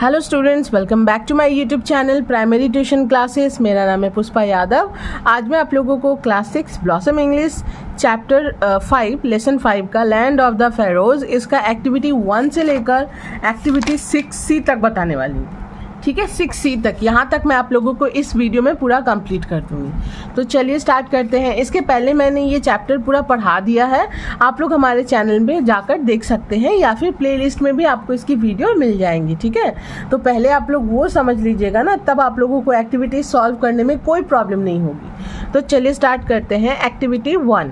Hello students, welcome back to my YouTube channel primary tuition classes. मेरा नाम है पुष्पा यादव। आज मैं आप लोगों को class 6 blossom English chapter 5 lesson 5 का लैंड ऑफ द फेरोज इसका एक्टिविटी 1 से लेकर एक्टिविटी 6C तक बताने वाली हूँ। ठीक है, 6C तक, यहाँ तक मैं आप लोगों को इस वीडियो में पूरा कंप्लीट कर दूँगी। तो चलिए स्टार्ट करते हैं। इसके पहले मैंने ये चैप्टर पूरा पढ़ा दिया है, आप लोग हमारे चैनल में जाकर देख सकते हैं या फिर प्लेलिस्ट में भी आपको इसकी वीडियो मिल जाएंगी। ठीक है, तो पहले आप लोग वो समझ लीजिएगा ना, तब आप लोगों को एक्टिविटी सॉल्व करने में कोई प्रॉब्लम नहीं होगी। तो चलिए स्टार्ट करते हैं। Activity 1,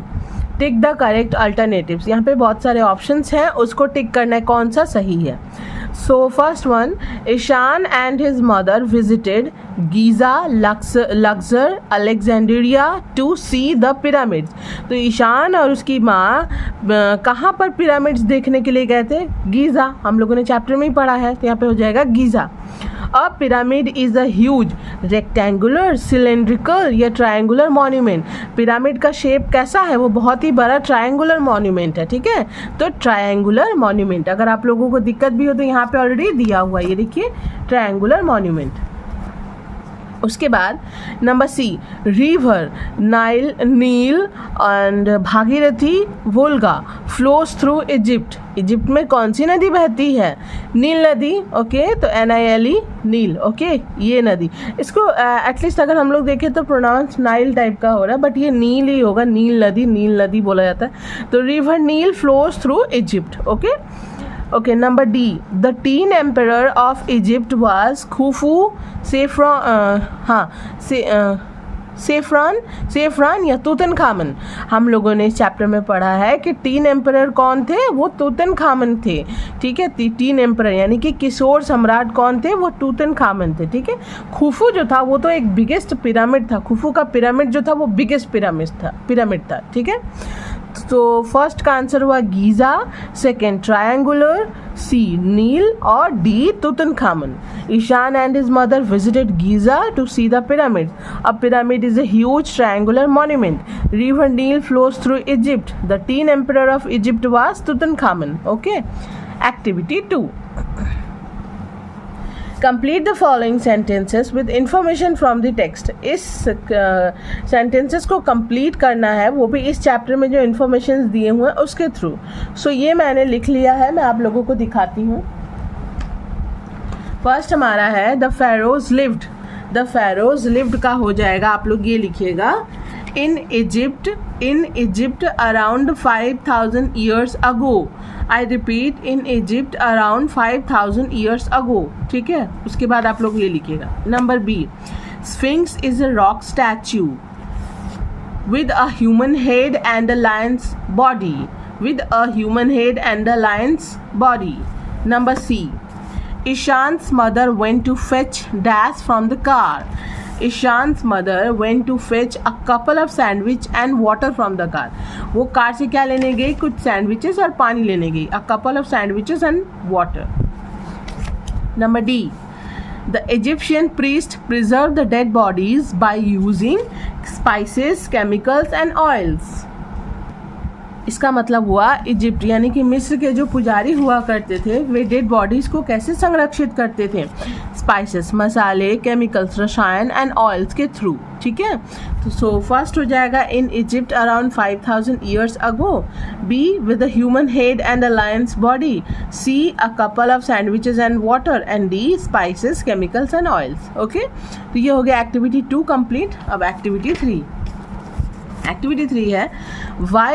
tick the correct alternatives. यहाँ पे बहुत सारे ऑप्शंस हैं, उसको टिक करना है कौन सा सही है। So first one, Ishan and his mother visited Giza, Luxor, Alexandria to see the pyramids. तो ईशान और उसकी माँ कहाँ पर पिरामिड्स देखने के लिए गए थे? गीज़ा। हम लोगों ने चैप्टर में ही पढ़ा है, तो यहाँ पे हो जाएगा Giza. A pyramid is a huge rectangular, cylindrical या triangular monument. पिरामिड का शेप कैसा है? वो बहुत ही बड़ा ट्रायंगुलर मॉन्यूमेंट है। ठीक है, तो ट्रायंगुलर मॉन्यूमेंट। अगर आप लोगों को दिक्कत भी हो तो यहाँ पे ऑलरेडी दिया हुआ है, ये देखिए ट्रायंगुलर मॉन्यूमेंट। उसके बाद number C, river Nile and Bhagirathi Volga flows through Egypt. Egypt में कौन सी नदी बहती है? नील नदी। ओके, तो NILE नील। ओके, ये नदी, इसको एटलीस्ट अगर हम लोग देखें तो प्रोनाउंस नाइल टाइप का हो रहा है, बट ये नील ही होगा। नील नदी बोला जाता है। तो river Nile flows through Egypt. Okay, number D, the teen emperor of Egypt was Khufu सेफ्रान या तूतनखामन। हम लोगों ने इस चैप्टर में पढ़ा है कि टीन एम्परर कौन थे? वो तूतनखामन थे। ठीक है, टीन एम्परर यानी कि किशोर सम्राट कौन थे? वो तूतनखामन थे। ठीक है, खुफू जो था वो तो एक बिगेस्ट पिरामिड था। खुफू का पिरामिड जो था वो बिगेस्ट पिरामिड था। ठीक है, तो फर्स्ट का आंसर हुआ Giza, second triangular, C Nile और D Tutankhamun. Ishaan and his mother visited Giza to see the pyramid. A pyramid is a huge triangular monument. River Nile flows through Egypt. The teen emperor of Egypt was Tutankhamun. Okay. Activity 2. Complete the following sentences with information from the text. इस sentences को complete करना है, वो भी इस chapter में जो informations दिए हुए हैं उसके थ्रू। सो ये मैंने लिख लिया है, मैं आप लोगों को दिखाती हूँ। फर्स्ट हमारा है the Feroz lived. The Feroz lived का हो जाएगा, आप लोग ये लिखिएगा, इन Egypt around 5000 years ago. I repeat, in Egypt around 5000 years ago. ठीक है, उसके बाद आप लोग ये लिखिएगा। Number B, sphinx is a rock statue with a human head and a lion's body. With a human head and a lion's body. Number C, Ishan's mother went to fetch dash from the car. Ishan's mother went to fetch a couple of sandwich and water from the car. वो car से क्या लेने गई? कुछ sandwiches और पानी लेने गई। A couple of sandwiches and water. Number D, the Egyptian priest preserved the dead bodies by using spices, chemicals and oils. इसका मतलब हुआ इजिप्ट यानी कि मिस्र के जो पुजारी हुआ करते थे वे डेड बॉडीज़ को कैसे संरक्षित करते थे? स्पाइसेस, मसाले, केमिकल्स, रसायन एंड ऑयल्स के थ्रू। ठीक है, तो सो फर्स्ट हो जाएगा in Egypt around 5000 years ago. B, with a human head and a lion's body. C, a couple of sandwiches and water. And D, spices, chemicals and oils. Okay, तो ये हो गया एक्टिविटी 2 कंप्लीट। अब activity 3 है, why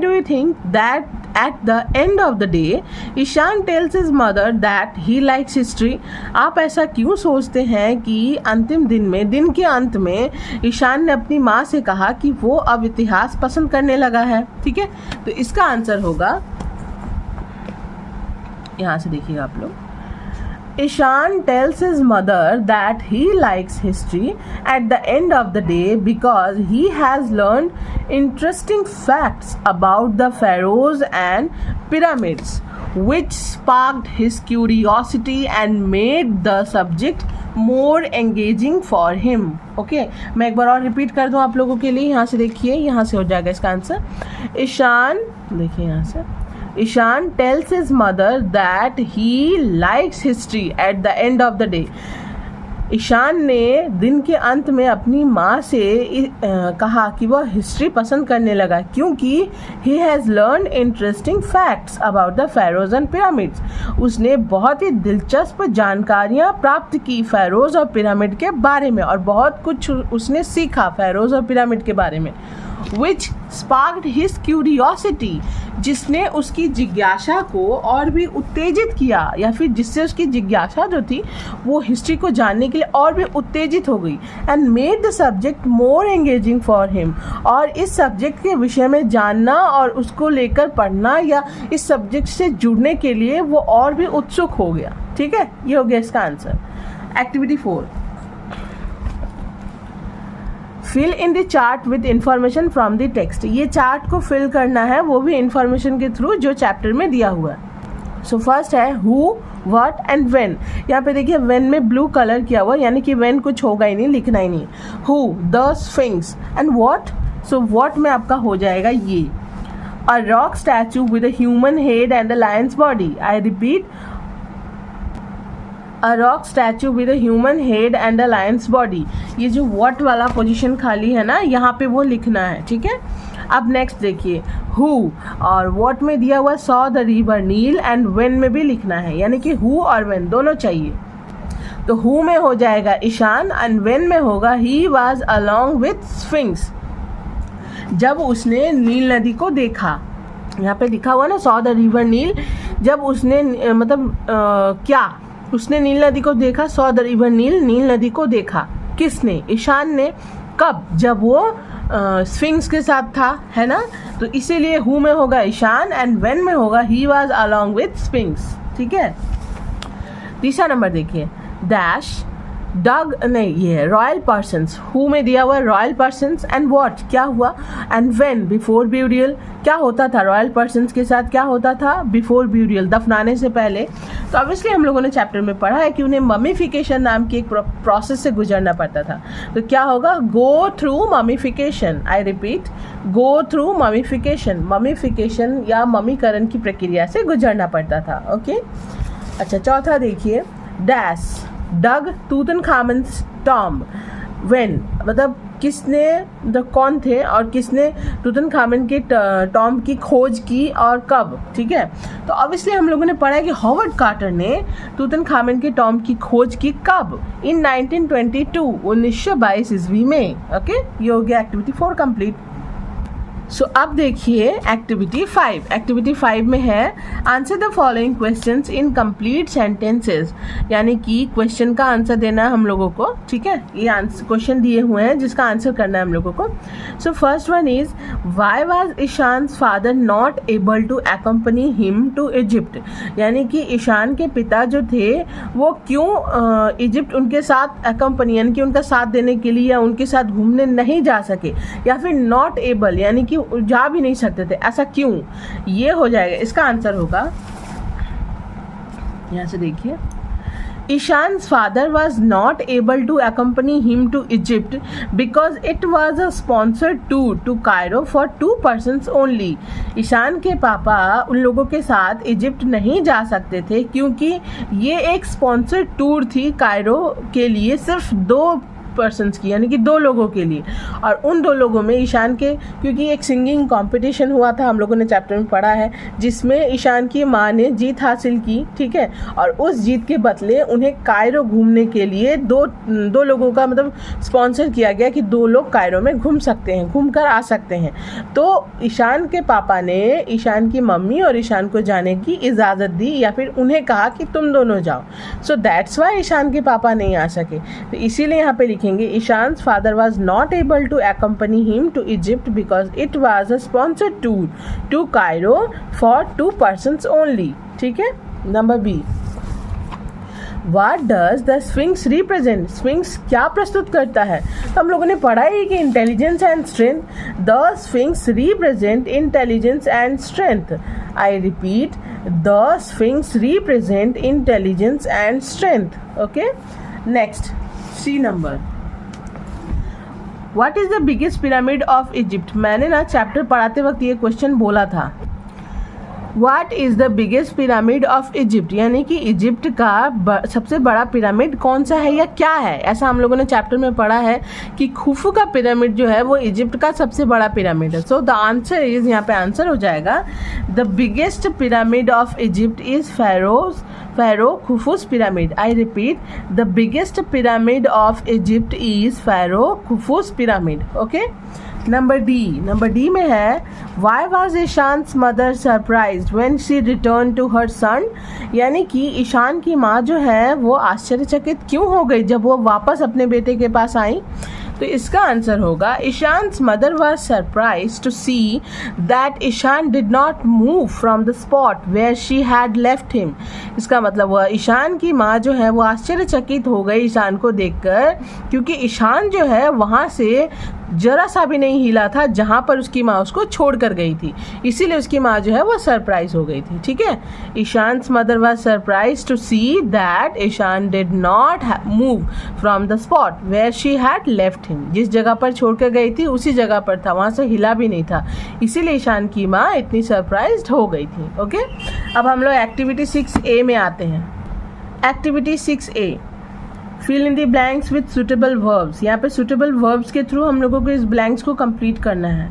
do you think that at the end of the day Ishan tells his mother that he likes history? आप ऐसा क्यों सोचते हैं कि अंतिम दिन के अंत में ईशान ने अपनी माँ से कहा कि वो अब इतिहास पसंद करने लगा है? ठीक है, तो इसका आंसर होगा, यहाँ से देखिएगा आप लोग, Ishan tells his mother that he likes history at the end of the day because he has learned interesting facts about the pharaohs and pyramids, which sparked his curiosity and made the subject more engaging for him. Okay, मैं एक बार और repeat कर दूं आप लोगों के लिए। यहाँ से देखिए, यहाँ से हो जाएगा इसका आंसर। ईशान, देखिए यहाँ से, Ishaan tells his mother that he likes history at the end of the day. Ishaan ने दिन के अंत में अपनी माँ से कहा कि वह हिस्ट्री पसंद करने लगा क्योंकि he has learn interesting facts about the Feroz and pyramids. उसने बहुत ही दिलचस्प जानकारियाँ प्राप्त की फेरोज और पिरामिड के बारे में, और बहुत कुछ उसने सीखा फेरोज और पिरामिड के बारे में। Which sparked his curiosity, जिसने उसकी जिज्ञासा को और भी उत्तेजित किया, या फिर जिससे उसकी जिज्ञासा जो थी वो हिस्ट्री को जानने के लिए और भी उत्तेजित हो गई। And made the subject more engaging for him, और इस सब्जेक्ट के विषय में जानना और उसको लेकर पढ़ना या इस सब्जेक्ट से जुड़ने के लिए वो और भी उत्सुक हो गया। ठीक है, ये हो गया इसका answer. Activity 4, fill in the chart with information from the text. ये चार्ट को फिल करना है, वो भी इंफॉर्मेशन के थ्रू जो चैप्टर में दिया हुआ है। सो फर्स्ट है हु, व्हाट एंड व्हेन। यहाँ पे देखिए व्हेन में ब्लू कलर किया हुआ, यानी कि व्हेन कुछ होगा ही नहीं, लिखना ही नहीं। Who, the sphinx, and what, so what में आपका हो जाएगा ये, a rock statue with a human head and a lion's body. I repeat, a rock statue with a human head and a lion's body. ये जो what वाला position खाली है ना, यहाँ पे वो लिखना है। ठीक है, अब नेक्स्ट देखिए हु, और व्हाट में दिया हुआ saw the river Nile, and when में भी लिखना है, यानी कि हु और व्हेन दोनों चाहिए। तो हु में हो जाएगा ईशान, एंड व्हेन में होगा he was along with sphinx, जब उसने नील नदी को देखा। यहाँ पे लिखा हुआ ना सॉ द रिवर नील, जब उसने मतलब क्या उसने नील नदी को देखा, सॉ द रिवर नील, नील नदी को देखा। किसने? ईशान ने। कब? जब वो स्फिंक्स के साथ था, है ना। तो इसीलिए हु में होगा ईशान, एंड व्हेन में होगा he was along with sphinx. ठीक है, तीसरा नंबर देखिए, डैश डग, नहीं ये है रॉयल पर्सन्स। हु में दिया हुआ है रॉयल पर्सन्स, एंड व्हाट क्या हुआ, एंड व्हेन बिफोर ब्यूरियल, क्या होता था रॉयल पर्सन्स के साथ, क्या होता था बिफोर ब्यूरियल, दफनाने से पहले। तो ऑब्वियसली हम लोगों ने चैप्टर में पढ़ा है कि उन्हें ममीफिकेशन नाम की एक प्रोसेस से गुजरना पड़ता था। तो क्या होगा, go through mummification. I repeat, go through mummification. Mummification या ममीकरण की प्रक्रिया से गुजरना पड़ता था। ओके, अच्छा चौथा देखिए, डैश डग तूतनखामन्स टॉम्ब। व्हेन मतलब किसने, कौन थे और किसने तूतनखामन के टॉम्ब की खोज की और कब। ठीक है, तो ऑब्वियसली हम लोगों ने पढ़ा है कि हॉवर्ड कार्टर ने तूतनखामन के टॉम्ब की खोज की कब, इन 1922, 1922 ईस्वी में। ओके, ये हो गया एक्टिविटी 4 कंप्लीट। सो अब देखिए एक्टिविटी 5। एक्टिविटी 5 में है answer the following questions in complete sentences, यानी कि क्वेश्चन का आंसर देना है हम लोगों को। ठीक है, ये आंसर क्वेश्चन दिए हुए हैं जिसका आंसर करना है हम लोगों को। So first one is, why was Ishaan's father not able to accompany him to Egypt. यानी कि ईशान के पिता जो थे वो क्यों इजिप्ट उनके साथ अकम्पनी, यानी कि उनका साथ देने के लिए या उनके साथ घूमने नहीं जा सके, या फिर नॉट एबल यानी कि जा भी नहीं सकते थे, ऐसा क्यों। ये हो जाएगा, इसका आंसर होगा, यहां से देखिए, Ishan's father was not able to accompany him to Egypt because it was a sponsored tour to Cairo for 2 persons only. Ishan के पापा उन लोगों के साथ इजिप्ट नहीं जा सकते थे क्योंकि ये एक स्पॉन्सर्ड टूर थी कायरो के लिए, सिर्फ 2 पर्सन्स की, यानी कि 2 लोगों के लिए। और उन 2 लोगों में ईशान के, क्योंकि एक सिंगिंग कंपटीशन हुआ था, हम लोगों ने चैप्टर में पढ़ा है, जिसमें ईशान की माँ ने जीत हासिल की। ठीक है, और उस जीत के बदले उन्हें कायरो घूमने के लिए 2 लोगों का मतलब स्पॉन्सर किया गया कि 2 लोग कायरो में घूम सकते हैं, घूम कर आ सकते हैं। तो ईशान के पापा ने ईशान की मम्मी और ईशान को जाने की इजाज़त दी, या फिर उन्हें कहा कि तुम दोनों जाओ। सो दैट्स वाई ईशान के पापा नहीं आ सके। तो इसीलिए यहाँ पे लिखेंगे, Ishan's father was not able to accompany him to Egypt because it was a sponsored tour to Cairo for 2 persons only. ठीक है, number B, What does the Sphinx represent? Sphinx क्या प्रस्तुत करता है? तो हम लोगों ने पढ़ा है कि intelligence and strength. The Sphinx represent intelligence and strength. I repeat, the Sphinx represent intelligence and strength. Okay, next, C number. What is the biggest pyramid of Egypt? मैंने ना चैप्टर पढ़ाते वक्त ये क्वेश्चन बोला था। What is the biggest pyramid of Egypt, यानी कि Egypt का सबसे बड़ा पिरामिड कौन सा है या क्या है। ऐसा हम लोगों ने चैप्टर में पढ़ा है कि खुफू का पिरामिड जो है वो इजिप्ट का सबसे बड़ा पिरामिड है। सो द आंसर इज, यहाँ पे आंसर हो जाएगा the biggest pyramid of Egypt is Pharaoh Khufu's pyramid. I repeat, the biggest pyramid of Egypt is Pharaoh Khufu's pyramid. Okay. Number D में है Why was Ishaan's mother surprised when she returned to her son, यानी कि ईशान की माँ जो है वो आश्चर्यचकित क्यों हो गई जब वो वापस अपने बेटे के पास आई। तो इसका आंसर होगा Ishaan's mother was surprised to see that Ishaan did not move from the spot where she had left him. इसका मतलब हुआ ईशान की माँ जो है वो आश्चर्यचकित हो गई ईशान को देखकर, क्योंकि ईशान जो है वहाँ से जरा सा भी नहीं हिला था जहाँ पर उसकी माँ उसको छोड़ कर गई थी, इसीलिए उसकी माँ जो है वो सरप्राइज हो गई थी। ठीक है, Ishaan's mother was surprise to see that Ishaan did not move from the spot where she had left him. जिस जगह पर छोड़ कर गई थी उसी जगह पर था, वहाँ से हिला भी नहीं था, इसीलिए ईशान की माँ इतनी सरप्राइज हो गई थी। ओके, अब हम लोग एक्टिविटी 6A में आते हैं। Activity 6A, fill in the blanks with suitable verbs. यहाँ पे सुटेबल वर्ब्स के थ्रू हम लोगों को इस ब्लैंक्स को कंप्लीट करना है।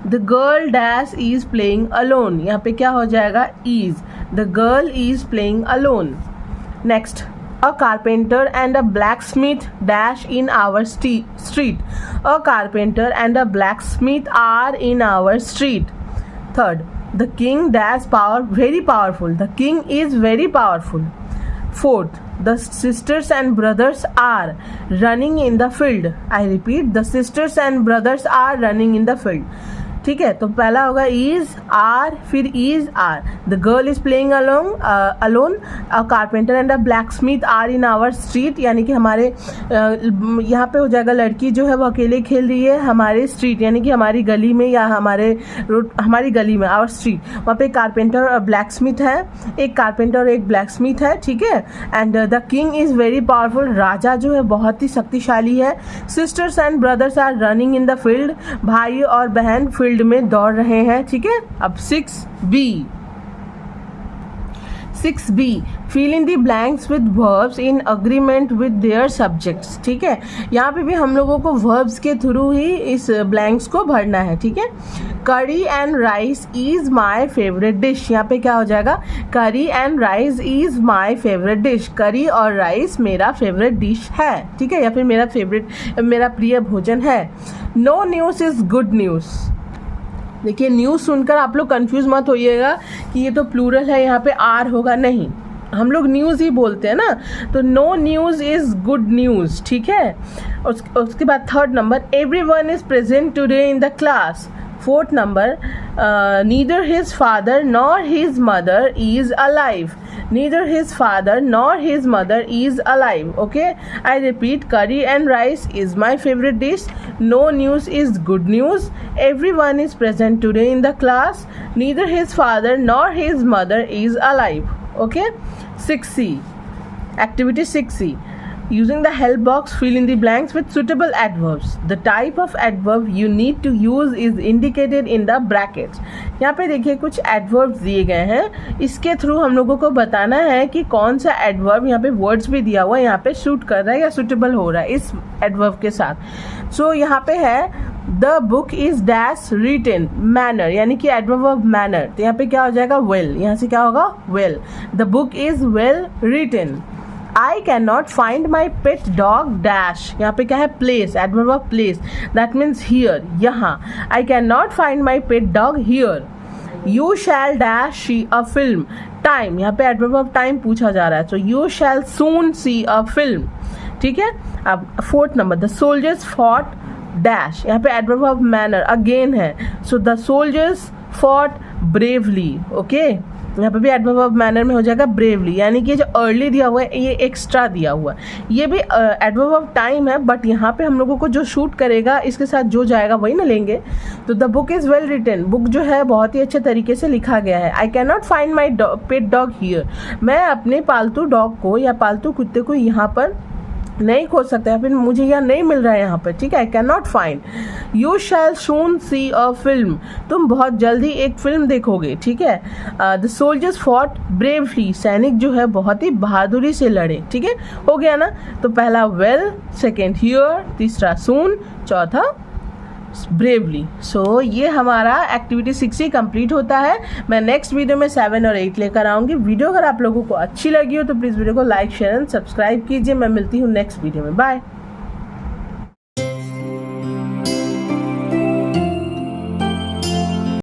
The girl dash is playing alone, यहाँ पे क्या हो जाएगा is, the girl is playing alone. Next, a carpenter and a blacksmith dash in our street, a carpenter and a blacksmith are in our street. Third, the king dash power very powerful, the king is very powerful. Fourth, the sisters and brothers are running in the field. I repeat, the sisters and brothers are running in the field. ठीक है, तो पहला होगा is, are, फिर is, are. The girl is playing alone, a carpenter and a black smith are in our street, यानी कि हमारे यहाँ पे हो जाएगा लड़की जो है वो अकेले खेल रही है हमारे स्ट्रीट, यानी कि हमारी गली में या हमारी गली में, आवर स्ट्रीट। वहाँ पे कारपेंटर और ब्लैक स्मिथ है, एक कारपेंटर और एक ब्लैक स्मिथ है। ठीक है, and the king is very powerful, राजा जो है बहुत ही शक्तिशाली है। Sisters and brothers are running in the field, भाई और बहन फील्ड में दौड़ रहे हैं। ठीक है, अब 6B, fill in the blanks with verbs in agreement with their subjects. ठीक है, यहाँ पे भी हम लोगों को वर्ब्स के थ्रू ही इस ब्लैंक्स को भरना है। ठीक है, करी and rice is my favourite dish, यहाँ पे क्या हो जाएगा करी and rice is my favourite dish, करी और राइस मेरा फेवरेट डिश है। ठीक है, या फिर मेरा प्रिय भोजन है। No news is good news. देखिए, न्यूज़ सुनकर आप लोग कंफ्यूज मत होइएगा कि ये तो प्लूरल है, यहाँ पे आर होगा, नहीं, हम लोग न्यूज़ ही बोलते हैं ना, तो no news is good news. ठीक है, उसके बाद third number, everyone is present today in the class. Fourth number, neither his father nor his mother is alive, neither his father nor his mother is alive. Okay, I repeat, curry and rice is my favorite dish. No news is good news. Everyone is present today in the class. Neither his father nor his mother is alive. Okay, 6C, activity 6C, using the help box, fill in the blanks with suitable adverbs. The type of adverb you need to use is indicated in the brackets. यहाँ पे देखिए कुछ adverbs दिए गए हैं, इसके through हम लोगों को बताना है कि कौन सा adverb, यहाँ पे words भी दिया हुआ है, यहाँ पे सूट कर रहा है या suitable हो रहा है इस adverb के साथ। So यहाँ पे है The book is dash written manner, यानी कि adverb of manner, तो यहाँ पे क्या हो जाएगा well, यहाँ से क्या होगा well. The book is well written. I cannot find my pet dog dash, यहाँ पे क्या है place, adverb of place, that means here, यहाँ। I cannot find my pet dog here. You shall dash see a film, time, यहाँ पे adverb of time पूछा जा रहा है, so you shall soon see a film. ठीक है, अब fourth number, the soldiers fought dash, यहाँ पे adverb of manner again है, so the soldiers fought bravely. Okay, यहाँ पे भी एडवर्ब ऑफ मैनर में हो जाएगा ब्रेवली, यानी कि जो अर्ली दिया हुआ है ये एक्स्ट्रा दिया हुआ है, ये भी एडवर्ब ऑफ टाइम है, बट यहाँ पे हम लोगों को जो शूट करेगा इसके साथ जो जाएगा वही ना लेंगे। तो the book is well written, book जो है बहुत ही अच्छे तरीके से लिखा गया है। I can not find my pet dog here, मैं अपने पालतू डॉग को या पालतू कुत्ते को यहाँ पर नहीं खोज सकते हैं, फिर मुझे यह नहीं मिल रहा है यहाँ पर, ठीक है, I can not find. You shall soon see a film, तुम बहुत जल्दी एक फिल्म देखोगे, ठीक है। द सोल्जर्स फॉट ब्रेवली, सैनिक जो है बहुत ही बहादुरी से लड़े, ठीक है, हो गया ना। तो पहला वेल, सेकेंड हियर, तीसरा सून, चौथा ब्रेवली। सो ये हमारा एक्टिविटी 6 ही कंप्लीट होता है। मैं नेक्स्ट वीडियो में 7 और 8 लेकर आऊँगी। वीडियो अगर आप लोगों को अच्छी लगी हो तो प्लीज़ वीडियो को लाइक, शेयर एंड सब्सक्राइब कीजिए। मैं मिलती हूँ नेक्स्ट वीडियो में, बाय।